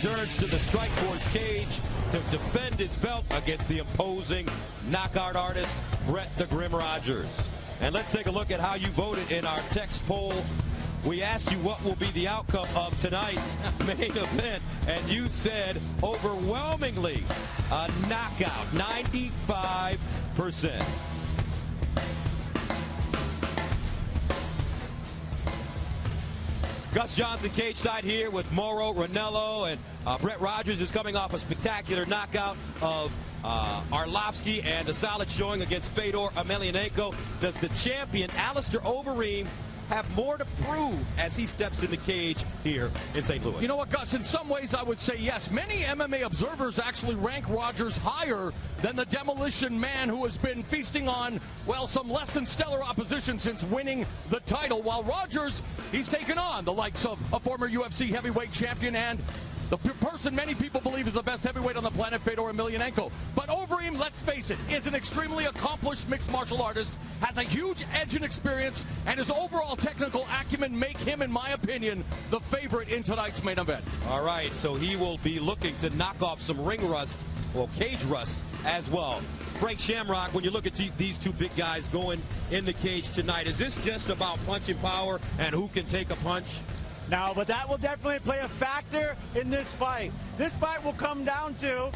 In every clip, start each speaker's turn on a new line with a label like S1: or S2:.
S1: returns to the Strikeforce cage to defend his belt against the imposing knockout artist, Brett "The Grim" Rogers. And let's take a look at how you voted in our text poll. We asked you what will be the outcome of tonight's main event, and you said overwhelmingly a knockout, 95%. Gus Johnson cage side here with Mauro Ranallo, and Brett Rogers is coming off a spectacular knockout of Arlovsky and a solid showing against Fedor Emelianenko. Does the champion Alistair Overeem have more to prove as he steps in the cage here in St. Louis?
S2: You know what, Gus? In some ways, I would say yes. Many MMA observers actually rank Rogers higher than the Demolition Man, who has been feasting on, well, some less than stellar opposition since winning the title. While Rogers, he's taken on the likes of a former UFC heavyweight champion and the person many people believe is the best heavyweight on the planet, Fedor Emelianenko. But Overeem, let's face it, is an extremely accomplished mixed martial artist, has a huge edge and experience, and his overall technical acumen make him, in my opinion, the favorite in tonight's main event.
S1: All right, so he will be looking to knock off some ring rust, well, cage rust as well. Frank Shamrock, when you look at these two big guys going in the cage tonight, is this just about punching power and who can take a punch?
S3: No, but that will definitely play a factor in this fight. This fight will come down to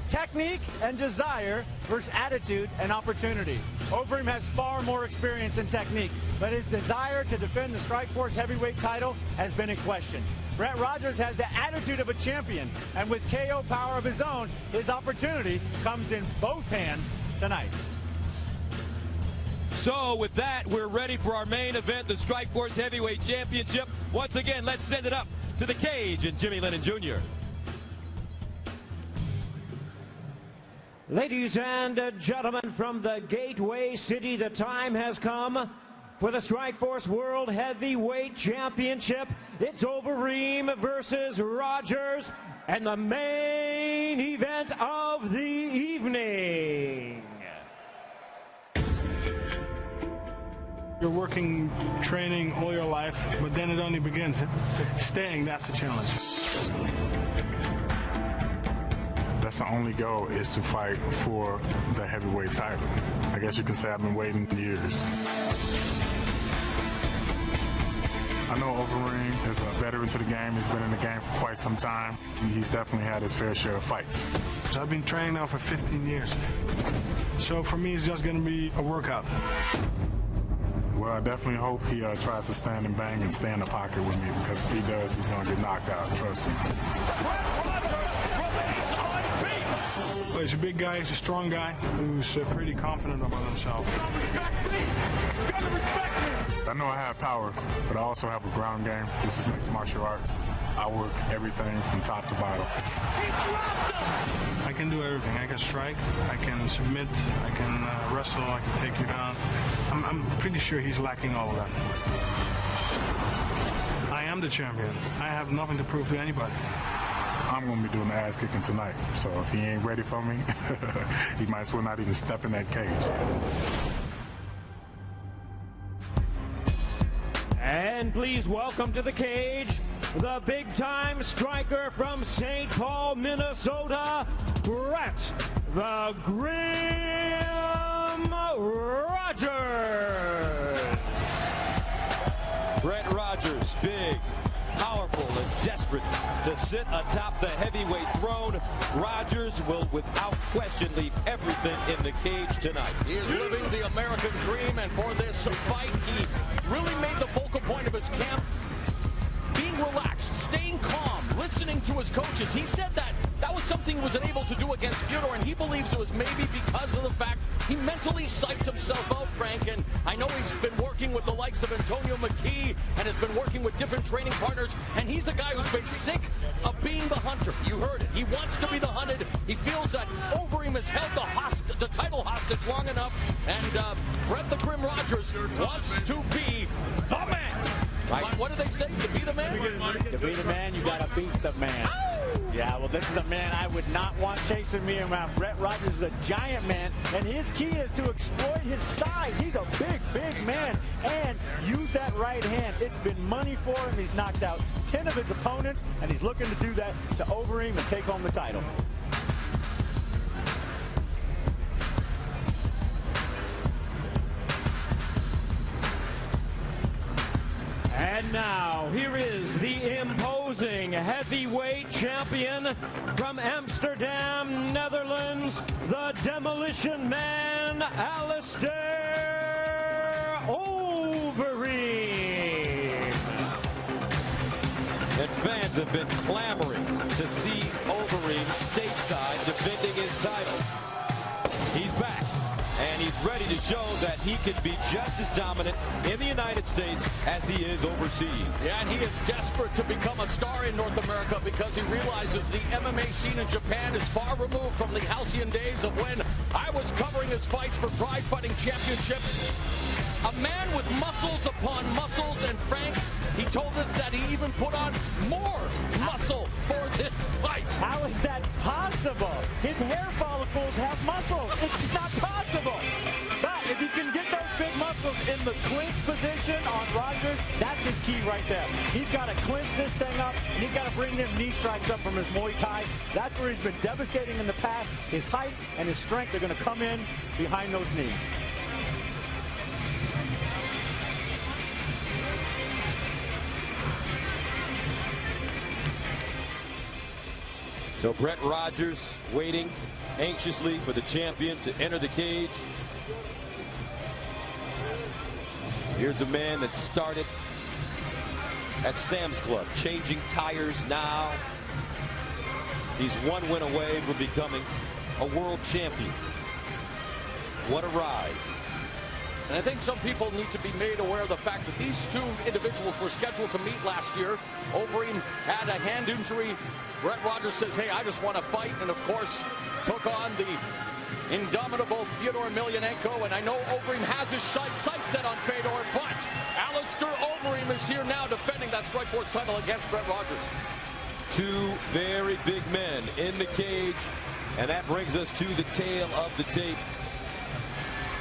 S3: technique and desire versus attitude and opportunity. Overeem has far more experience in technique, but his desire to defend the Strikeforce heavyweight title has been in question. Brett Rogers has the attitude of a champion, and with KO power of his own, his opportunity comes in both hands tonight.
S1: So with that, we're ready for our main event, the Strikeforce Heavyweight Championship. Once again, let's send it up to the cage and Jimmy Lennon Jr.
S4: Ladies and gentlemen, from the Gateway City, the time has come for the Strikeforce World Heavyweight Championship. It's Overeem versus Rogers, and the main event of the evening.
S5: You're working, training all your life, but then it only begins. Staying, that's the challenge.
S6: That's the only goal, is to fight for the heavyweight title. I guess you can say I've been waiting years. I know Overeem is a veteran to the game. He's been in the game for quite some time. He's definitely had his fair share of fights.
S5: I've been training now for 15 years. So for me, it's just going to be a workout.
S6: Well, I definitely hope he tries to stand and bang and stay in the pocket with me, because if he does, he's going to get knocked out, trust me.
S5: Well, he's a big guy, he's a strong guy, who's pretty confident about himself.
S6: I know I have power, but I also have a ground game. This is mixed martial arts. I work everything from top to bottom.
S5: I can do everything. I can strike, I can submit, I can wrestle, I can take you down. I'm pretty sure he's lacking all of that. I am the champion. I have nothing to prove to anybody.
S6: I'm going to be doing the ass kicking tonight, so if he ain't ready for me, he might as well not even step in that cage.
S4: And please welcome to the cage the big-time striker from St. Paul, Minnesota, Brett "The Grim" Rogers.
S1: Brett Rogers, big, powerful, and desperate to sit atop the heavyweight throne. Rogers will, without question, leave everything in the cage tonight.
S2: He is living the American dream, and for this fight, he really made the focal point of his camp being relaxed, staying calm, listening to his coaches. He said that was something he was unable to do against Fedor, and he believes it was maybe because of the fact he mentally psyched himself out, Frank. And I know he's been working with the likes of Antonio McKee and has been working with different training partners, and he's a guy who's been sick of being the hunter. You heard it. He wants to be the hunted. He feels that Overeem has held the title hostage long enough, and Brett "The Grim" Rogers wants to be the man. Right. What do they say? To be the man?
S3: To be the man, you gotta beat the man.
S2: Oh!
S3: Yeah, well, this is a man I would not want chasing me around. Brett Rogers is a giant man, and his key is to exploit his size. He's a big, big man, and use that right hand. It's been money for him. He's knocked out 10 of his opponents, and he's looking to do that to Overeem and take home the title.
S4: And now, here is the imposing heavyweight champion from Amsterdam, Netherlands, the Demolition Man, Alistair Overeem.
S1: And fans have been clamoring to see Overeem stateside defending his title. He's back. And he's ready to show that he can be just as dominant in the United States as he is overseas.
S2: Yeah, and he is desperate to become a star in North America because he realizes the MMA scene in Japan is far removed from the halcyon days of when I was covering his fights for Pride Fighting Championships. A man with muscles upon muscles, and Frank, he told us that he even put on more muscle for this fight.
S3: How is that possible? His hair follicles have muscles. It's not possible. But if he can get those big muscles in the clinch position on Rogers, that's his key right there. He's got to clinch this thing up, and he's got to bring them knee strikes up from his Muay Thai. That's where he's been devastating in the past. His height and his strength are going to come in behind those knees.
S1: So Brett Rogers waiting anxiously for the champion to enter the cage. Here's a man that started at Sam's Club, changing tires now. He's one win away from becoming a world champion. What a rise.
S2: And I think some people need to be made aware of the fact that these two individuals were scheduled to meet last year. Overeem had a hand injury. Brett Rogers says, hey, I just want to fight, and of course took on the indomitable Fyodor Emelianenko. And I know Overeem has his sights set on Fedor, but Alistair Overeem is here now defending that Strikeforce title against Brett Rogers.
S1: Two very big men in the cage, and that brings us to the tail of the tape.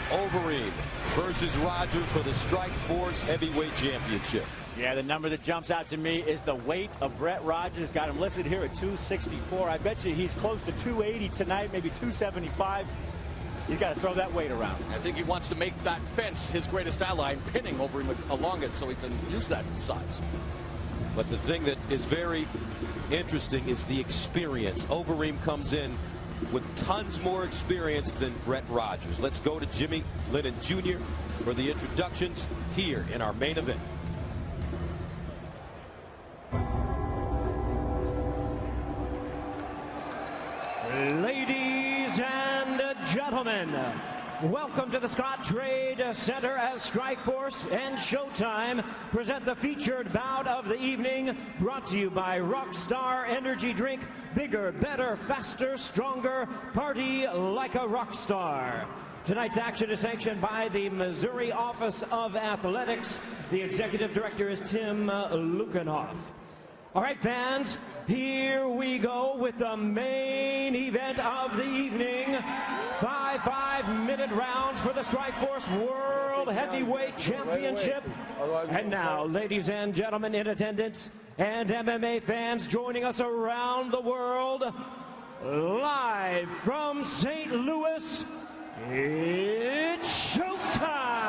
S1: Overeem versus Rogers for the Strikeforce Heavyweight Championship.
S3: Yeah, the number that jumps out to me is the weight of Brett Rogers. Got him listed here at 264. I bet you he's close to 280 tonight, maybe 275. He's got to throw that weight around.
S2: I think he wants to make that fence his greatest ally and pinning Overeem along it so he can use that size.
S1: But the thing that is very interesting is the experience. Overeem comes in with tons more experience than Brett Rogers. Let's go to Jimmy Lennon Jr. for the introductions here in our main event.
S4: Ladies and gentlemen, welcome to the Scott Trade Center as Strikeforce and Showtime present the featured bout of the evening, brought to you by Rockstar Energy Drink. Bigger, better, faster, stronger. Party like a rock star. Tonight's action is sanctioned by the Missouri Office of Athletics. The executive director is Tim Lukenhoff. All right, fans, here we go with the main event of the evening. 5 5-minute rounds for the Strikeforce World Heavyweight Championship. And now, ladies and gentlemen in attendance and MMA fans joining us around the world, live from St. Louis, it's showtime!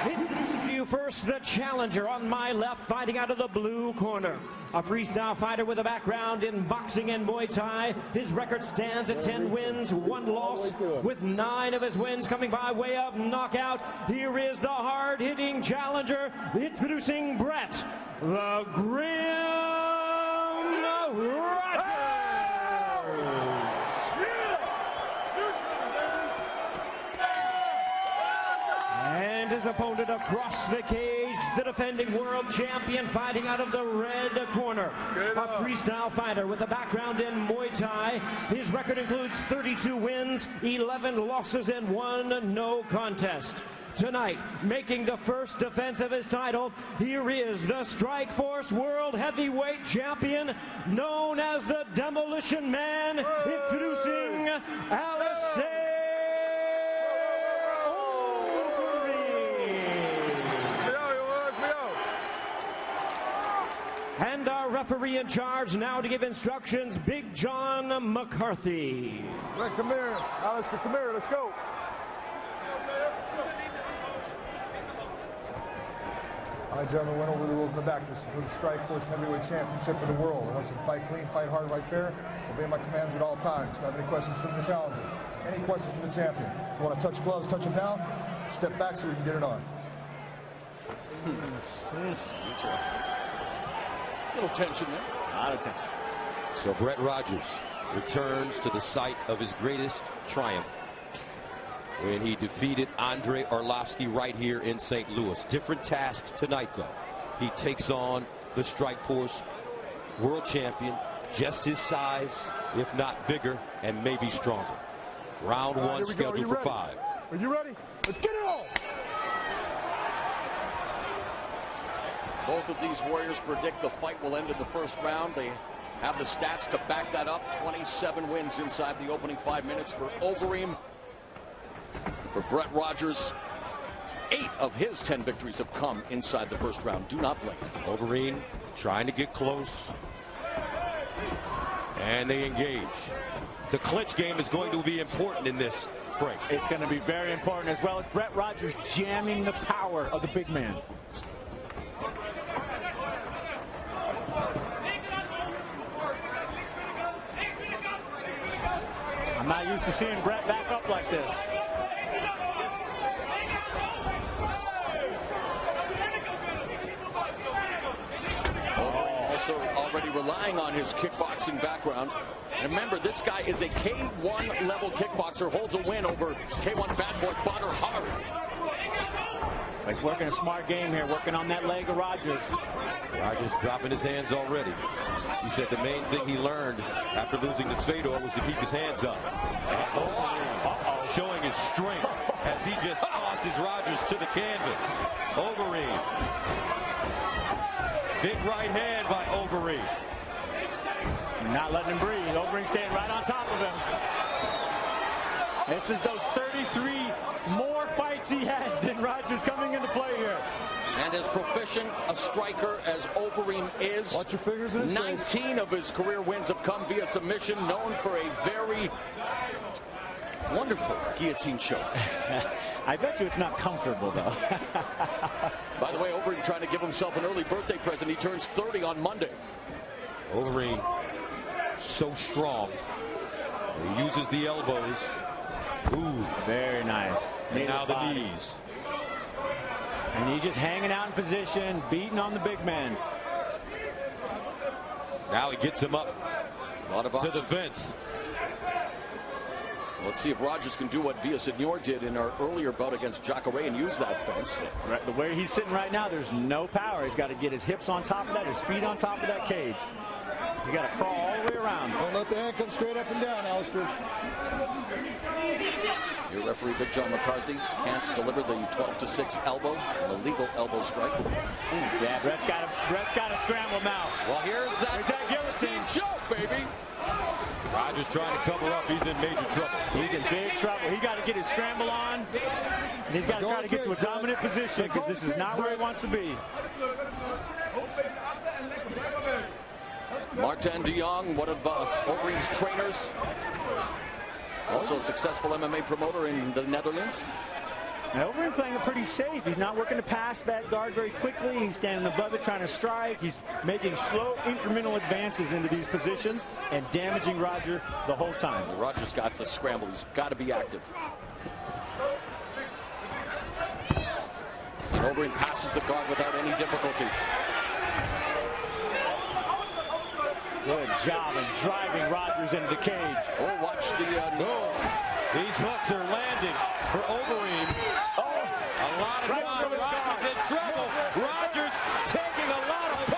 S4: Introducing to you first the challenger on my left, fighting out of the blue corner. A freestyle fighter with a background in boxing and Muay Thai. His record stands at 10 wins, 1 loss, with 9 of his wins coming by way of knockout. Here is the hard-hitting challenger, introducing Brett, the Grim Rogers. And his opponent across the cage, the defending world champion, fighting out of the red corner. A freestyle fighter with a background in Muay Thai. His record includes 32 wins, 11 losses, and 1 no contest. Tonight, making the first defense of his title, here is the Strikeforce World Heavyweight Champion, known as the Demolition Man, introducing Alistair Overeem. And our referee in charge now to give instructions, Big John McCarthy.
S7: Right, come here, Alistair, come here, let's go. All right, gentlemen, went over the rules in the back. This is for the Strikeforce Heavyweight Championship of the world. I want you to fight clean, fight hard, fight fair. Obey my commands at all times. If you have any questions from the challenger, any questions from the champion, if you want to touch gloves, touch them down. Step back so we can get it on.
S2: Interesting. Little tension there.
S3: A lot of tension.
S1: So Brett Rogers returns to the site of his greatest triumph when he defeated Andrei Arlovski right here in St. Louis. Different task tonight, though. He takes on the Strikeforce world champion, just his size, if not bigger, and maybe stronger. Round one scheduled for 5.
S7: Are you ready? Let's get it on!
S2: Both of these warriors predict the fight will end in the first round. They have the stats to back that up. 27 wins inside the opening 5 minutes for Overeem. For Brett Rogers, 8 of his 10 victories have come inside the first round. Do not blink.
S1: Overeem trying to get close. And they engage. The clinch game is going to be important in this fray.
S3: It's going to be very important, as well as Brett Rogers jamming the power of the big man. I'm not used to seeing Brett back up like this.
S2: Also already relying on his kickboxing background. And remember, this guy is a K1 level kickboxer, holds a win over K1 bad boy Badr Hari.
S3: He's working a smart game here, working on that leg of Rogers.
S1: Rogers dropping his hands already. He said the main thing he learned after losing to Fedor was to keep his hands up. Showing his strength as he just tosses Rogers to the canvas. Overeem. Big right hand by Overeem.
S3: Not letting him breathe. Overeem staying right on top of him. This is those 33 more fights he has than Rogers coming into play here.
S2: And as proficient a striker as Overeem is,
S7: Watch your fingers in his
S2: 19
S7: face.
S2: of his career wins have come via submission, known for a very wonderful guillotine choke.
S3: I bet you it's not comfortable, though.
S2: By the way, Overeem trying to give himself an early birthday present. He turns 30 on Monday.
S1: Overeem so strong. He uses the elbows. Ooh,
S3: Very nice.
S1: and now the knees.
S3: And he's just hanging out in position, beating on the big man.
S1: Now he gets him up
S2: A lot of
S1: to
S2: options.
S1: the fence.
S2: Let's see if Rogers can do what Villasenor did in our earlier bout against Jacare and use that fence.
S3: Right, the way he's sitting right now, there's no power. He's got to get his hips on top of that, his feet on top of that cage. He's got to crawl all the way around.
S7: Don't let the hand come straight up and down, Alistair.
S2: Your referee, Big John McCarthy, can't deliver the 12-6 elbow, an illegal elbow strike.
S3: Yeah, Brett's got to scramble now.
S2: Well, here's that
S3: guillotine
S2: choke, baby.
S1: Rogers trying to cover up. He's in major trouble.
S3: He's in big trouble. He got to get his scramble on, and he's got to try to get to a dominant position because this is not where he wants to be.
S2: Martin de Jong, one of Overeem's trainers. Also a successful MMA promoter in the Netherlands.
S3: Now, Overeem playing it pretty safe. He's not working to pass that guard very quickly. He's standing above it trying to strike. He's making slow incremental advances into these positions and damaging Roger the whole time.
S2: Well, Rogers got to scramble. He's got to be active. And Overeem passes the guard without any difficulty.
S3: Good job of driving Rogers into the cage.
S2: Oh, watch the
S1: These hooks are landing for Overeem. A lot of time. Rogers in trouble. Rogers taking a lot of